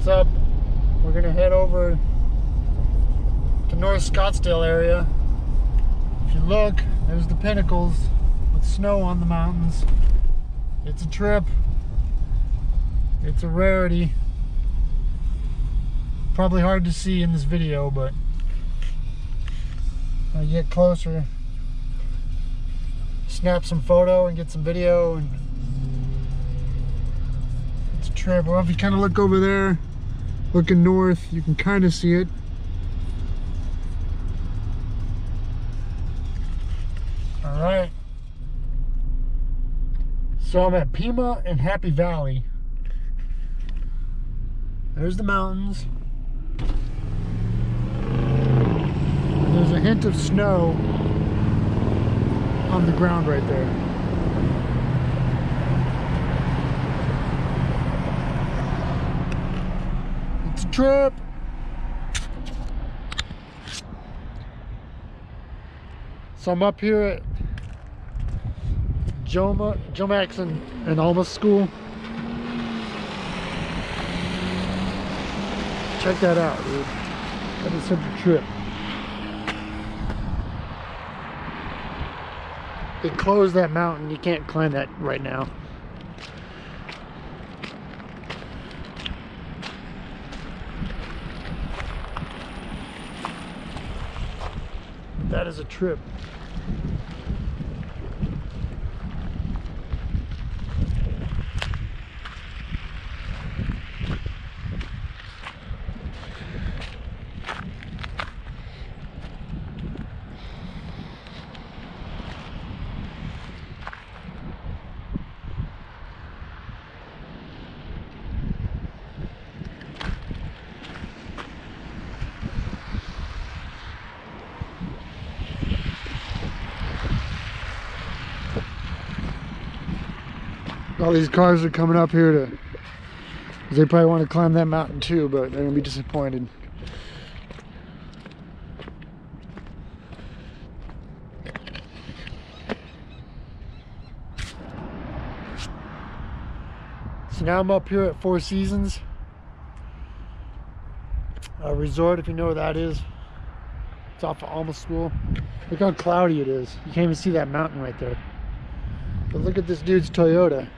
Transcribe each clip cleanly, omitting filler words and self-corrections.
What's up? We're gonna head over to North Scottsdale area. If you look, there's the pinnacles with snow on the mountains. It's a trip. It's a rarity. Probably hard to see in this video, but when I get closer, snap some photo and get some video, and it's a trip. Well, if you kind of look over there, looking north, you can kind of see it. All right. So I'm at Pima and Happy Valley. There's the mountains. There's a hint of snow on the ground right there. It's a trip. So I'm up here at Jomax and Alma School. Check that out, dude. That is such a trip. They closed that mountain. You can't climb that right now. That is a trip. All these cars are coming up here to, because they probably want to climb that mountain too, but they're gonna be disappointed. So now I'm up here at Four Seasons Resort, if you know where that is. It's off of Alma School. Look how cloudy it is. You can't even see that mountain right there. But look at this dude's Toyota.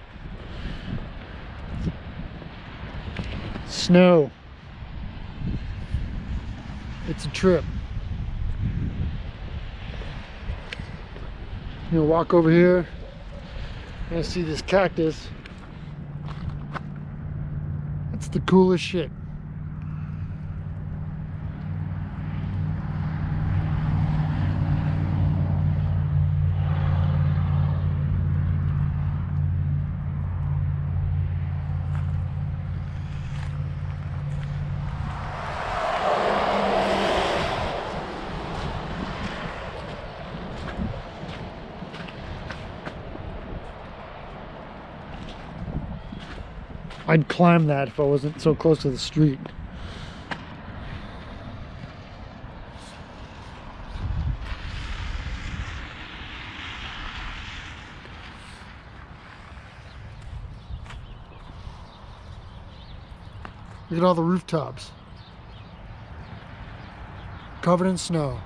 Snow. It's a trip. You know, walk over here and see this cactus. That's the coolest shit. I'd climb that if I wasn't so close to the street. Look at all the rooftops. Covered in snow.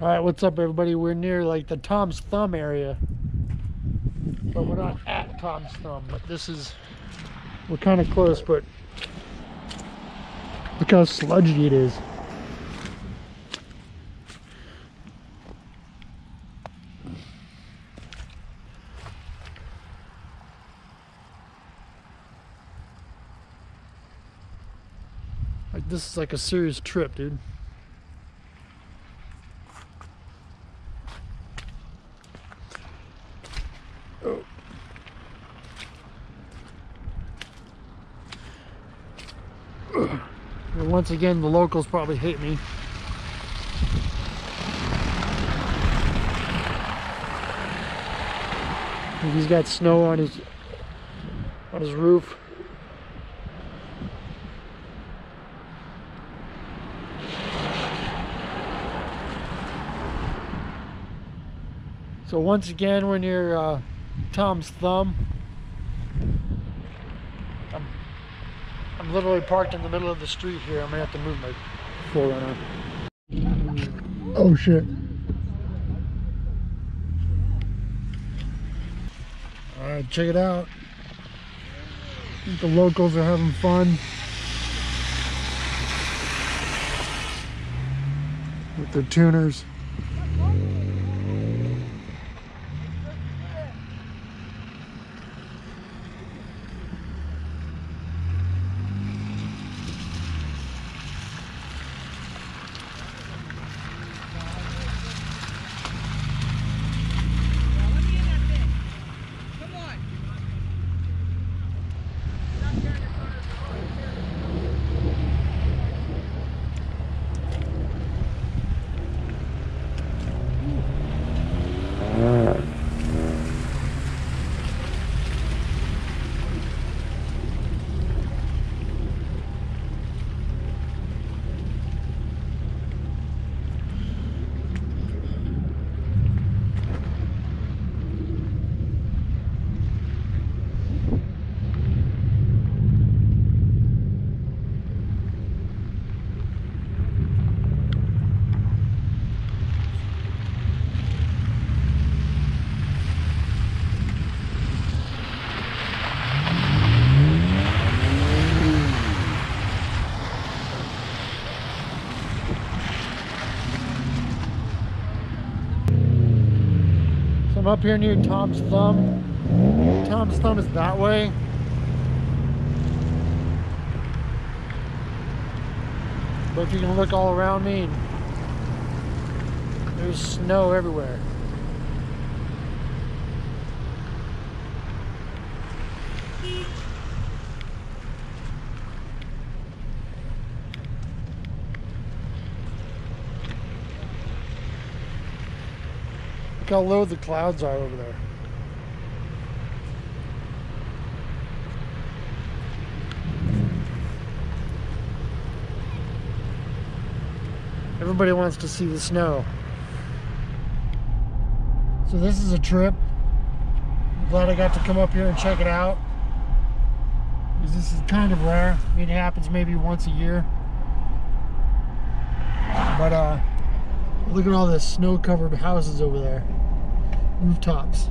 All right, what's up, everybody? We're near like the Tom's Thumb area, but we're not at Tom's Thumb. But we're kind of close. But look how sludgy it is. Like, this is like a serious trip, dude. Oh. And once again, the locals probably hate me. He's got snow on his roof. So once again, when you're Tom's Thumb, I'm literally parked in the middle of the street here. I'm gonna have to move my 4Runner. Oh shit. Alright, check it out. I think the locals are having fun with their tuners. I'm up here near Tom's Thumb. Tom's Thumb is that way. But if you can look all around me, there's snow everywhere. Look how low the clouds are over there. Everybody wants to see the snow. So this is a trip. I'm glad I got to come up here and check it out, because this is kind of rare. I mean, it happens maybe once a year. But look at all the snow-covered houses over there. Rooftops.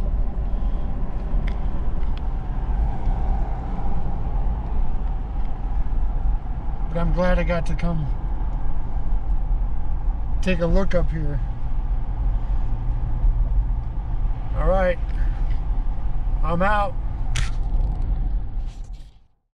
But I'm glad I got to come take a look up here. All right, I'm out.